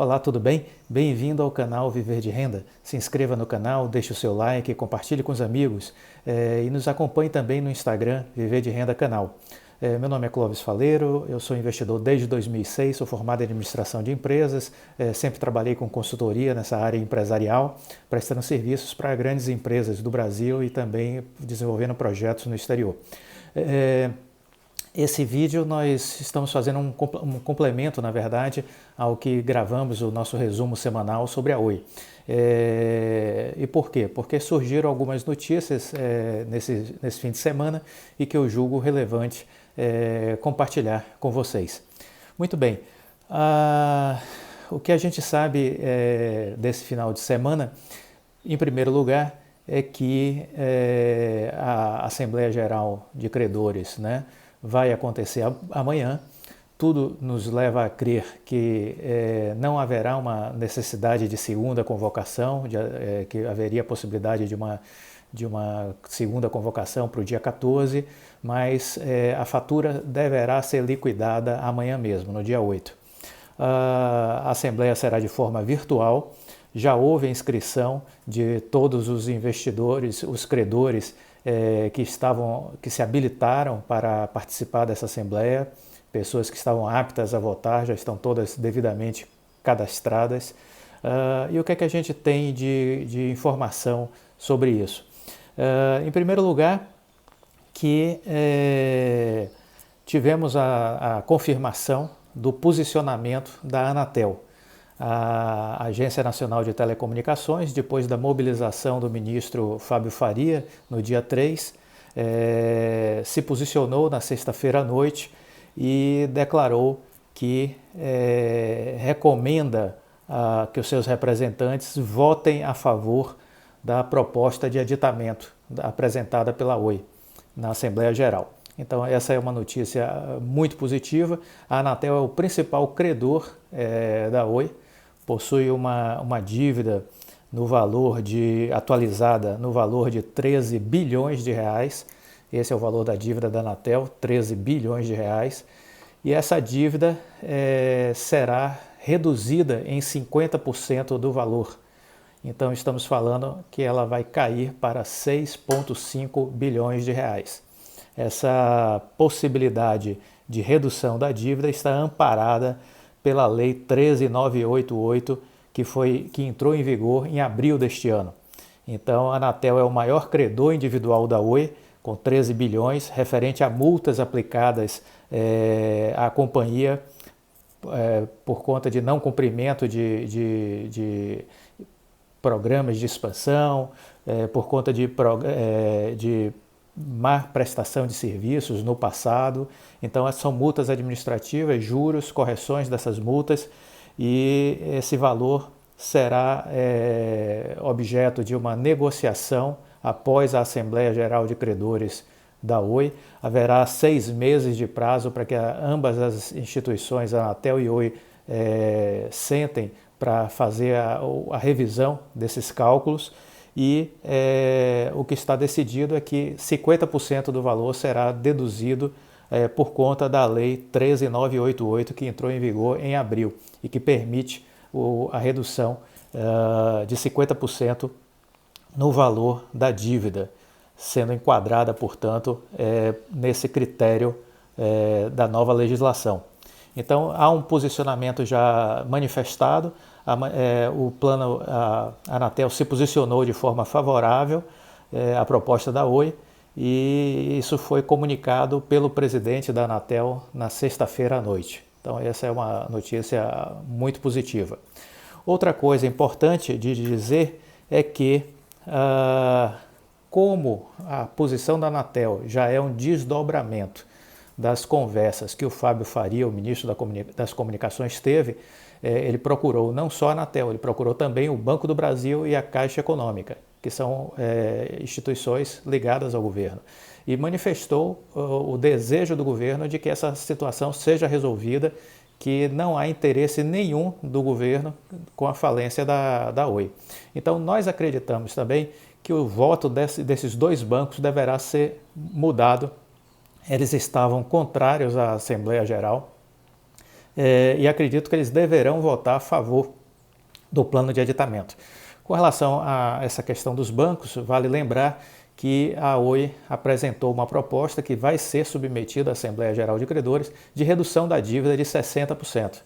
Olá, tudo bem? Bem-vindo ao canal Viver de Renda. Se inscreva no canal, deixe o seu like, compartilhe com os amigos e nos acompanhe também no Instagram Viver de Renda Canal. Meu nome é Clóvis Faleiro, eu sou investidor desde 2006, sou formado em administração de empresas, sempre trabalhei com consultoria nessa área empresarial, prestando serviços para grandes empresas do Brasil e também desenvolvendo projetos no exterior. Esse vídeo nós estamos fazendo um complemento, na verdade, ao que gravamos o nosso resumo semanal sobre a Oi. E por quê? Porque surgiram algumas notícias nesse fim de semana e que eu julgo relevante compartilhar com vocês. Muito bem, o que a gente sabe desse final de semana, em primeiro lugar, é que a Assembleia Geral de Credores, né, vai acontecer amanhã. Tudo nos leva a crer que não haverá uma necessidade de segunda convocação, que haveria possibilidade de uma segunda convocação para o dia 14, mas a fatura deverá ser liquidada amanhã mesmo, no dia 8. A Assembleia será de forma virtual, já houve a inscrição de todos os investidores, os credores que se habilitaram para participar dessa Assembleia, pessoas que estavam aptas a votar, já estão todas devidamente cadastradas. E o que é que a gente tem de informação sobre isso? Em primeiro lugar, que tivemos a confirmação do posicionamento da Anatel, a Agência Nacional de Telecomunicações, depois da mobilização do ministro Fábio Faria, no dia 3, se posicionou na sexta-feira à noite e declarou que recomenda que os seus representantes votem a favor da proposta de aditamento apresentada pela Oi na Assembleia Geral. Então essa é uma notícia muito positiva. A Anatel é o principal credor da Oi, possui uma dívida atualizada no valor de 13 bilhões de reais. Esse é o valor da dívida da Anatel, 13 bilhões de reais. E essa dívida será reduzida em 50% do valor. Então estamos falando que ela vai cair para 6,5 bilhões de reais. Essa possibilidade de redução da dívida está amparada pela Lei 13.988, que entrou em vigor em abril deste ano. Então, a Anatel é o maior credor individual da Oi, com 13 bilhões, referente a multas aplicadas à companhia por conta de não cumprimento de programas de expansão, por conta de má prestação de serviços no passado. Então são multas administrativas, juros, correções dessas multas, e esse valor será objeto de uma negociação após a Assembleia Geral de Credores da Oi. Haverá 6 meses de prazo para que ambas as instituições, a Anatel e Oi, sentem para fazer a revisão desses cálculos. E o que está decidido é que 50% do valor será deduzido por conta da Lei 13.988, que entrou em vigor em abril e que permite a redução de 50% no valor da dívida, sendo enquadrada, portanto, nesse critério da nova legislação. Então, há um posicionamento já manifestado. A Anatel se posicionou de forma favorável à proposta da Oi, e isso foi comunicado pelo presidente da Anatel na sexta-feira à noite. Então essa é uma notícia muito positiva. Outra coisa importante de dizer é que, como a posição da Anatel já é um desdobramento das conversas que o Fábio Faria, o ministro das Comunicações, teve, ele procurou não só a Anatel, ele procurou também o Banco do Brasil e a Caixa Econômica, que são instituições ligadas ao governo, e manifestou o desejo do governo de que essa situação seja resolvida, que não há interesse nenhum do governo com a falência da Oi. Então nós acreditamos também que o voto desses dois bancos deverá ser mudado. Eles estavam contrários à Assembleia Geral, e acredito que eles deverão votar a favor do plano de aditamento. Com relação a essa questão dos bancos, vale lembrar que a Oi apresentou uma proposta que vai ser submetida à Assembleia Geral de Credores de redução da dívida de 60%.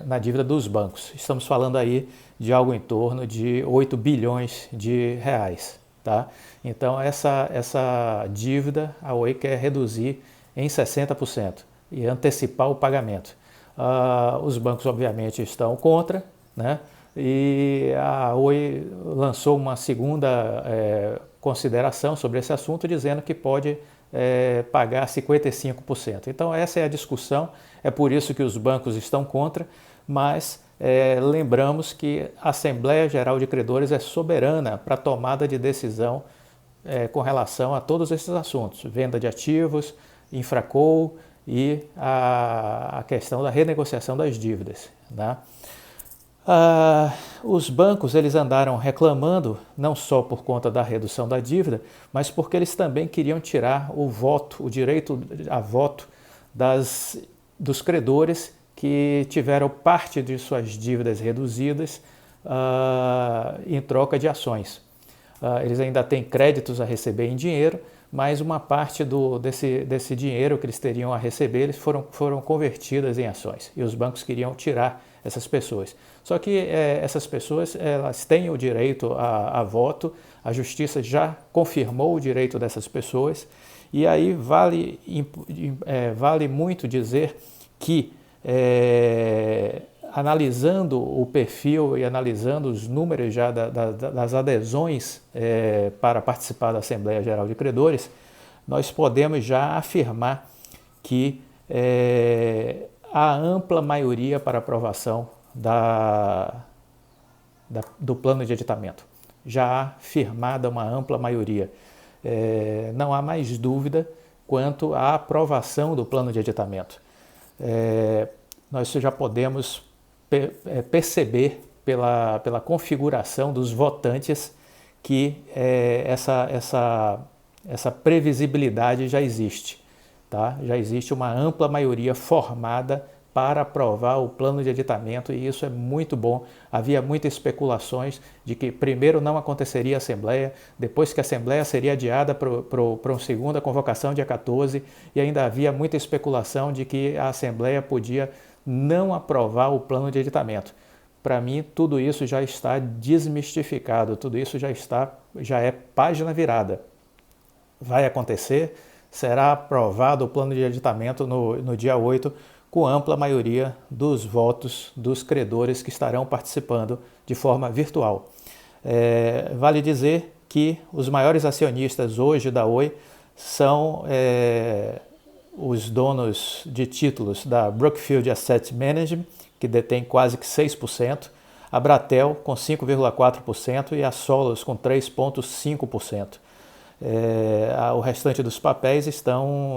Na dívida dos bancos. Estamos falando aí de algo em torno de 8 bilhões de reais. Tá? Então essa dívida a Oi quer reduzir em 60% e antecipar o pagamento. Os bancos obviamente estão contra, né? E a Oi lançou uma segunda consideração sobre esse assunto, dizendo que pode pagar 55%. Então essa é a discussão, é por isso que os bancos estão contra, mas lembramos que a Assembleia Geral de Credores é soberana para a tomada de decisão com relação a todos esses assuntos, venda de ativos, infracol e a questão da renegociação das dívidas, né? Os bancos eles andaram reclamando não só por conta da redução da dívida, mas porque eles também queriam tirar o voto, o direito a voto dos credores que tiveram parte de suas dívidas reduzidas em troca de ações. Eles ainda têm créditos a receber em dinheiro, mas uma parte desse dinheiro que eles teriam a receber eles foram convertidas em ações e os bancos queriam tirar essas pessoas. Só que essas pessoas elas têm o direito a voto, a justiça já confirmou o direito dessas pessoas e aí vale muito dizer que analisando o perfil e analisando os números já das adesões para participar da Assembleia Geral de Credores, nós podemos já afirmar que há ampla maioria para aprovação do plano de aditamento. Já há firmada uma ampla maioria. Não há mais dúvida quanto à aprovação do plano de aditamento. Nós já podemos perceber pela configuração dos votantes que essa previsibilidade já existe. Tá? Já existe uma ampla maioria formada para aprovar o plano de aditamento e isso é muito bom. Havia muitas especulações de que primeiro não aconteceria a Assembleia, depois que a Assembleia seria adiada para uma segunda convocação dia 14 e ainda havia muita especulação de que a Assembleia podia não aprovar o plano de aditamento. Para mim, tudo isso já está desmistificado, tudo isso já é página virada. Vai acontecer, será aprovado o plano de aditamento no dia 8, com ampla maioria dos votos dos credores que estarão participando de forma virtual. Vale dizer que os maiores acionistas hoje da Oi são os donos de títulos da Brookfield Asset Management, que detém quase que 6%, a Bratel com 5,4% e a Solos com 3,5%. O restante dos papéis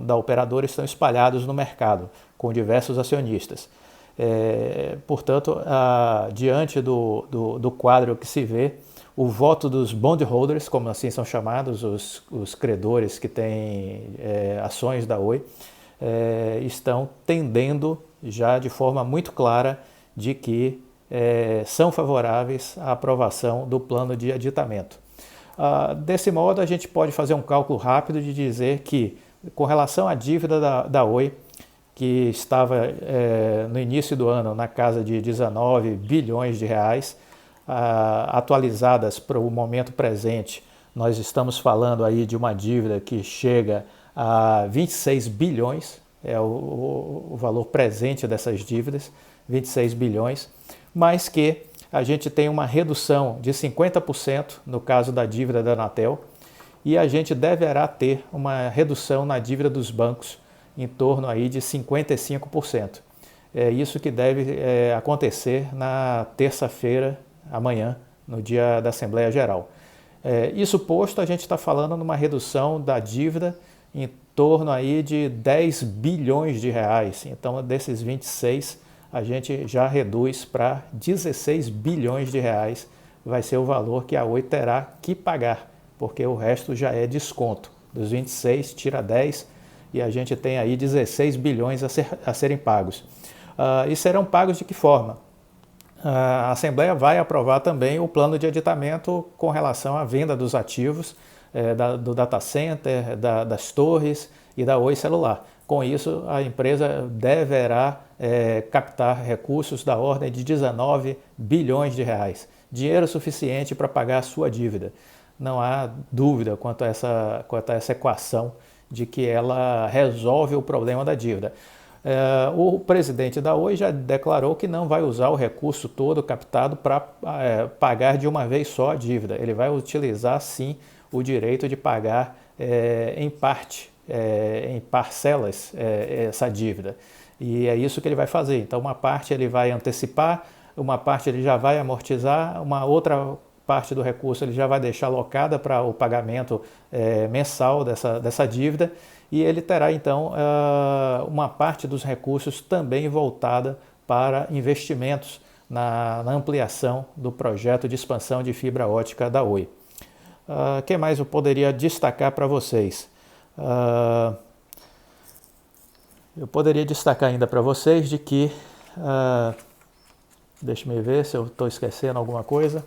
da operadora estão espalhados no mercado, com diversos acionistas. Portanto, diante do quadro que se vê, o voto dos bondholders, como assim são chamados, os credores que têm ações da Oi, estão tendendo já de forma muito clara de que são favoráveis à aprovação do plano de aditamento. Desse modo, a gente pode fazer um cálculo rápido de dizer que, com relação à dívida da Oi, que estava no início do ano na casa de 19 bilhões de reais, atualizadas para o momento presente, nós estamos falando aí de uma dívida que chega a 26 bilhões, é o valor presente dessas dívidas, 26 bilhões, mas que a gente tem uma redução de 50% no caso da dívida da Anatel e a gente deverá ter uma redução na dívida dos bancos em torno aí de 55%. É isso que deve acontecer na terça-feira, amanhã, no dia da Assembleia Geral. Isso posto, a gente está falando numa redução da dívida em torno aí de 10 bilhões de reais. Então, desses 26, a gente já reduz para 16 bilhões de reais, vai ser o valor que a Oi terá que pagar, porque o resto já é desconto. Dos 26, tira 10 e a gente tem aí 16 bilhões a serem pagos. E serão pagos de que forma? A Assembleia vai aprovar também o plano de aditamento com relação à venda dos ativos do data center, das torres e da Oi Celular. Com isso, a empresa deverá captar recursos da ordem de 19 bilhões de reais. Dinheiro suficiente para pagar a sua dívida. Não há dúvida quanto a essa equação de que ela resolve o problema da dívida. O presidente da Oi já declarou que não vai usar o recurso todo captado para pagar de uma vez só a dívida. Ele vai utilizar, sim, o direito de pagar em parte, em parcelas, essa dívida. E é isso que ele vai fazer. Então, uma parte ele vai antecipar, uma parte ele já vai amortizar, uma outra parte do recurso ele já vai deixar alocada para o pagamento mensal dessa dívida, e ele terá então uma parte dos recursos também voltada para investimentos na ampliação do projeto de expansão de fibra ótica da Oi. O que mais eu poderia destacar para vocês? Eu poderia destacar ainda para vocês de que, deixa eu ver se eu estou esquecendo alguma coisa.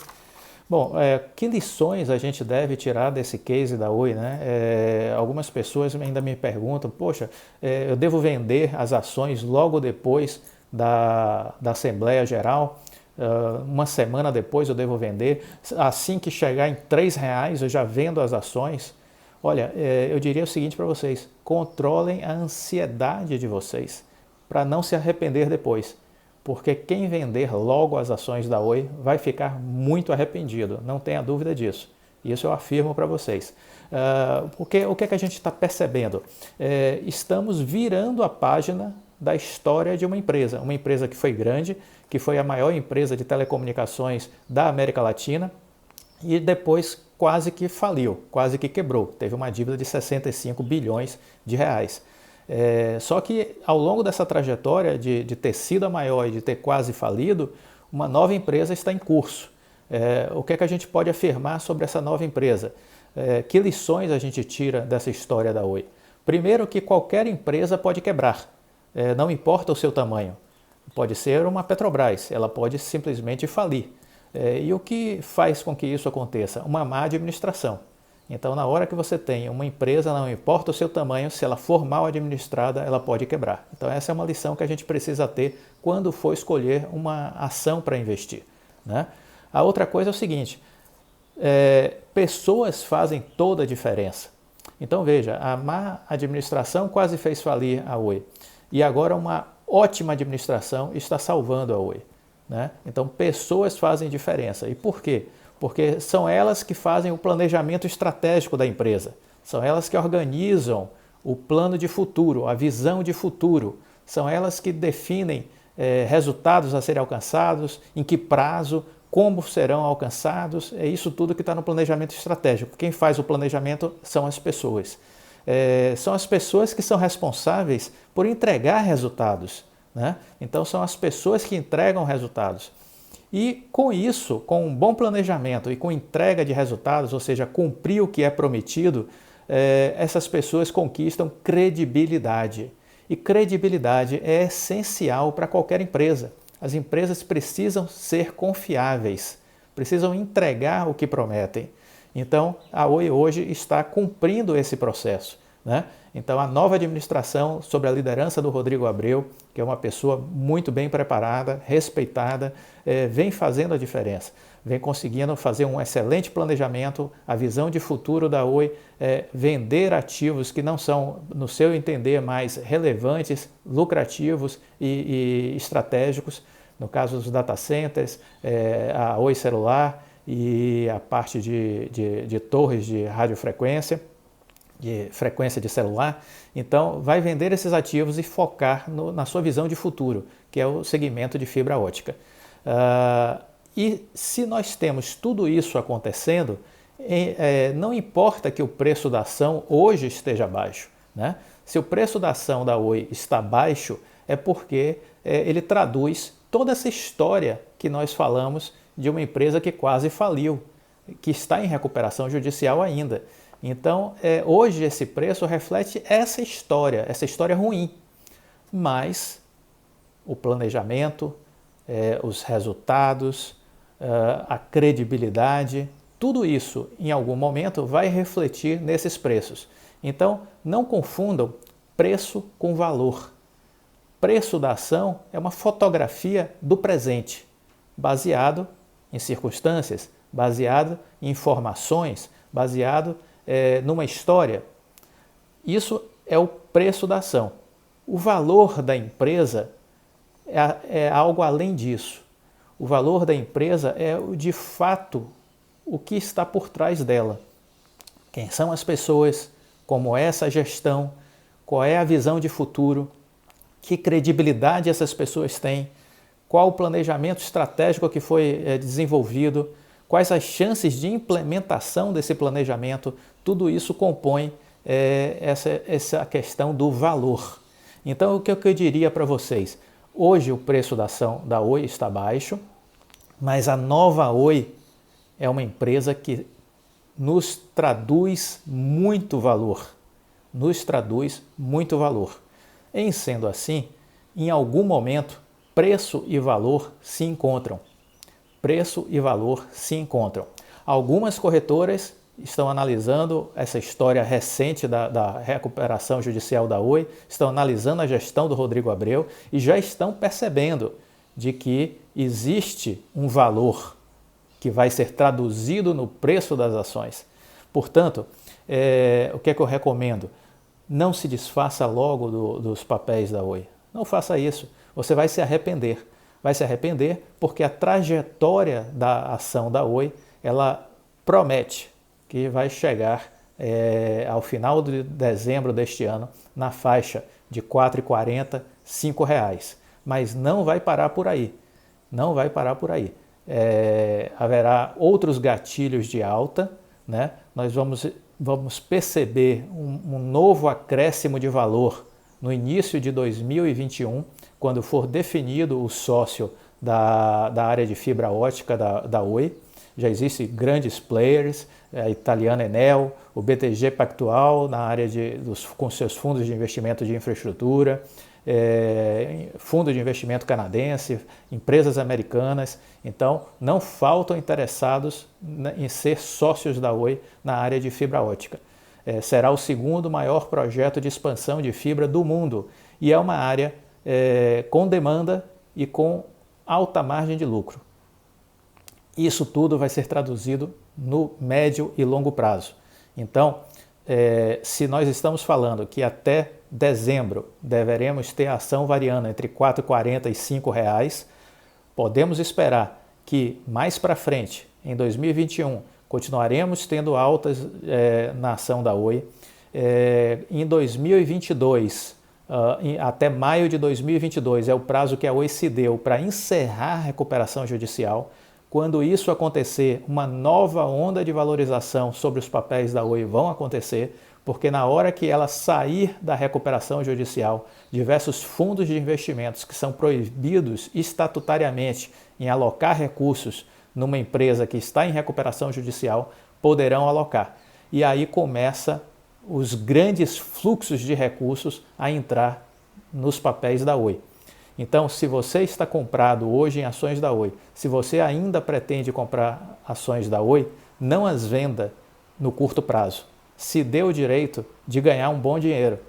Bom, que lições a gente deve tirar desse case da Oi, né? Algumas pessoas ainda me perguntam, poxa, eu devo vender as ações logo depois da Assembleia Geral? Uma semana depois eu devo vender? Assim que chegar em R$3 eu já vendo as ações? Olha, eu diria o seguinte para vocês, controlem a ansiedade de vocês, para não se arrepender depois. Porque quem vender logo as ações da Oi vai ficar muito arrependido, não tenha dúvida disso. Isso eu afirmo para vocês. O que é que a gente está percebendo? Estamos virando a página da história de uma empresa que foi grande, que foi a maior empresa de telecomunicações da América Latina e depois quase que faliu, quase que quebrou. Teve uma dívida de 65 bilhões de reais. Só que ao longo dessa trajetória de ter sido a maior e de ter quase falido, uma nova empresa está em curso. O que é que a gente pode afirmar sobre essa nova empresa? Que lições a gente tira dessa história da Oi? Primeiro, que qualquer empresa pode quebrar, não importa o seu tamanho. Pode ser uma Petrobras, ela pode simplesmente falir. E o que faz com que isso aconteça? Uma má administração. Então, na hora que você tem uma empresa, não importa o seu tamanho, se ela for mal administrada, ela pode quebrar. Então, essa é uma lição que a gente precisa ter quando for escolher uma ação para investir, né? A outra coisa é o seguinte, pessoas fazem toda a diferença. Então, veja, a má administração quase fez falir a Oi. E agora uma ótima administração está salvando a Oi, né? Então, pessoas fazem diferença. E por quê? Porque são elas que fazem o planejamento estratégico da empresa, são elas que organizam o plano de futuro, a visão de futuro, são elas que definem resultados a serem alcançados, em que prazo, como serão alcançados, é isso tudo que está no planejamento estratégico. Quem faz o planejamento são as pessoas. São as pessoas que são responsáveis por entregar resultados, né? Então são as pessoas que entregam resultados. E com isso, com um bom planejamento e com entrega de resultados, ou seja, cumprir o que é prometido, essas pessoas conquistam credibilidade. E credibilidade é essencial para qualquer empresa. As empresas precisam ser confiáveis, precisam entregar o que prometem. Então, a Oi hoje está cumprindo esse processo, né? Então, a nova administração, sob a liderança do Rodrigo Abreu, que é uma pessoa muito bem preparada, respeitada, vem fazendo a diferença, vem conseguindo fazer um excelente planejamento, a visão de futuro da Oi, vender ativos que não são, no seu entender, mais relevantes, lucrativos e estratégicos, no caso dos data centers, a Oi Celular e a parte de torres de radiofrequência, de frequência de celular. Então, vai vender esses ativos e focar na sua visão de futuro, que é o segmento de fibra ótica. E se nós temos tudo isso acontecendo, não importa que o preço da ação hoje esteja baixo, né? Se o preço da ação da Oi está baixo, é porque ele traduz toda essa história que nós falamos de uma empresa que quase faliu, que está em recuperação judicial ainda. Então, hoje esse preço reflete essa história ruim, mas o planejamento, os resultados, a credibilidade, tudo isso em algum momento vai refletir nesses preços. Então, não confundam preço com valor. Preço da ação é uma fotografia do presente, baseado em circunstâncias, baseado em informações, baseado numa história. Isso é o preço da ação. O valor da empresa é algo além disso. O valor da empresa é, de fato, o que está por trás dela. Quem são as pessoas, como é essa gestão, qual é a visão de futuro, que credibilidade essas pessoas têm, qual o planejamento estratégico que foi desenvolvido, quais as chances de implementação desse planejamento, tudo isso compõe essa questão do valor. Então, o que eu diria para vocês? Hoje o preço da ação da Oi está baixo, mas a nova Oi é uma empresa que nos traduz muito valor. Nos traduz muito valor. Em sendo assim, em algum momento, preço e valor se encontram. Preço e valor se encontram. Algumas corretoras estão analisando essa história recente da recuperação judicial da Oi, estão analisando a gestão do Rodrigo Abreu e já estão percebendo de que existe um valor que vai ser traduzido no preço das ações. Portanto, o que é que eu recomendo? Não se desfaça logo dos papéis da Oi. Não faça isso. Você vai se arrepender. Vai se arrepender porque a trajetória da ação da Oi, ela promete que vai chegar ao final de dezembro deste ano na faixa de R$ 4,40, R$ 5. Mas não vai parar por aí. Não vai parar por aí. Haverá outros gatilhos de alta, né? Nós vamos perceber um novo acréscimo de valor no início de 2021, quando for definido o sócio da área de fibra ótica da Oi. Já existem grandes players, a italiana Enel, o BTG Pactual na área com seus fundos de investimento de infraestrutura, fundo de investimento canadense, empresas americanas. Então, não faltam interessados em ser sócios da Oi na área de fibra ótica. Será o segundo maior projeto de expansão de fibra do mundo e é uma área com demanda e com alta margem de lucro. Isso tudo vai ser traduzido no médio e longo prazo. Então, se nós estamos falando que até dezembro deveremos ter a ação variando entre R$ 4,40 e R$ 5, podemos esperar que mais para frente, em 2021, continuaremos tendo altas na ação da Oi. Em 2022, até maio de 2022, é o prazo que a Oi se deu para encerrar a recuperação judicial. Quando isso acontecer, uma nova onda de valorização sobre os papéis da Oi vão acontecer, porque na hora que ela sair da recuperação judicial, diversos fundos de investimentos que são proibidos estatutariamente em alocar recursos numa empresa que está em recuperação judicial, poderão alocar. E aí começa os grandes fluxos de recursos a entrar nos papéis da Oi. Então, se você está comprado hoje em ações da Oi, se você ainda pretende comprar ações da Oi, não as venda no curto prazo. Se dê o direito de ganhar um bom dinheiro.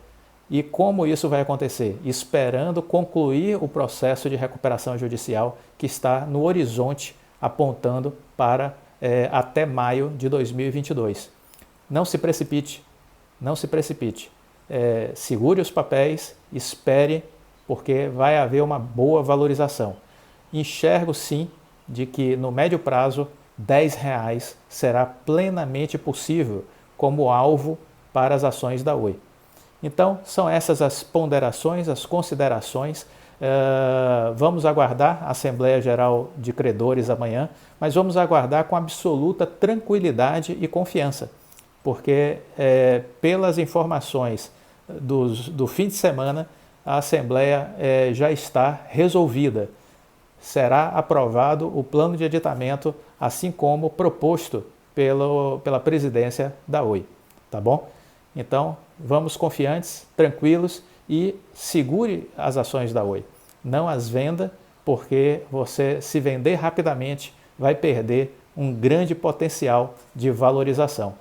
E como isso vai acontecer? Esperando concluir o processo de recuperação judicial que está no horizonte apontando para até maio de 2022. Não se precipite, não se precipite. Segure os papéis, espere, porque vai haver uma boa valorização. Enxergo sim de que no médio prazo R$10 será plenamente possível como alvo para as ações da Oi. Então, são essas as ponderações, as considerações. Vamos aguardar a Assembleia Geral de Credores amanhã, mas vamos aguardar com absoluta tranquilidade e confiança, porque pelas informações do fim de semana, a Assembleia já está resolvida. Será aprovado o plano de aditamento, assim como proposto pela presidência da Oi. tá bom? Então, vamos confiantes, tranquilos e segure as ações da Oi. Não as venda, porque você, se vender rapidamente, vai perder um grande potencial de valorização.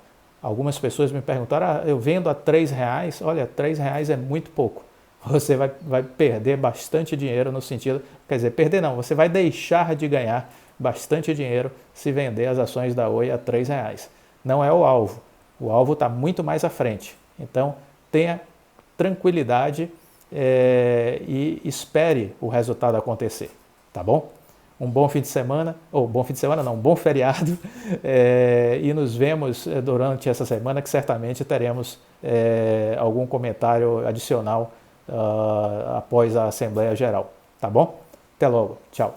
Algumas pessoas me perguntaram, eu vendo a R$3, olha, R$3 é muito pouco. Você vai perder bastante dinheiro no sentido, quer dizer, perder não, você vai deixar de ganhar bastante dinheiro se vender as ações da Oi a R$3. Não é o alvo está muito mais à frente. Então, tenha tranquilidade e espere o resultado acontecer, tá bom? Um bom fim de semana, ou bom fim de semana não, um bom feriado, e nos vemos durante essa semana que certamente teremos algum comentário adicional após a Assembleia Geral, tá bom? Até logo, tchau.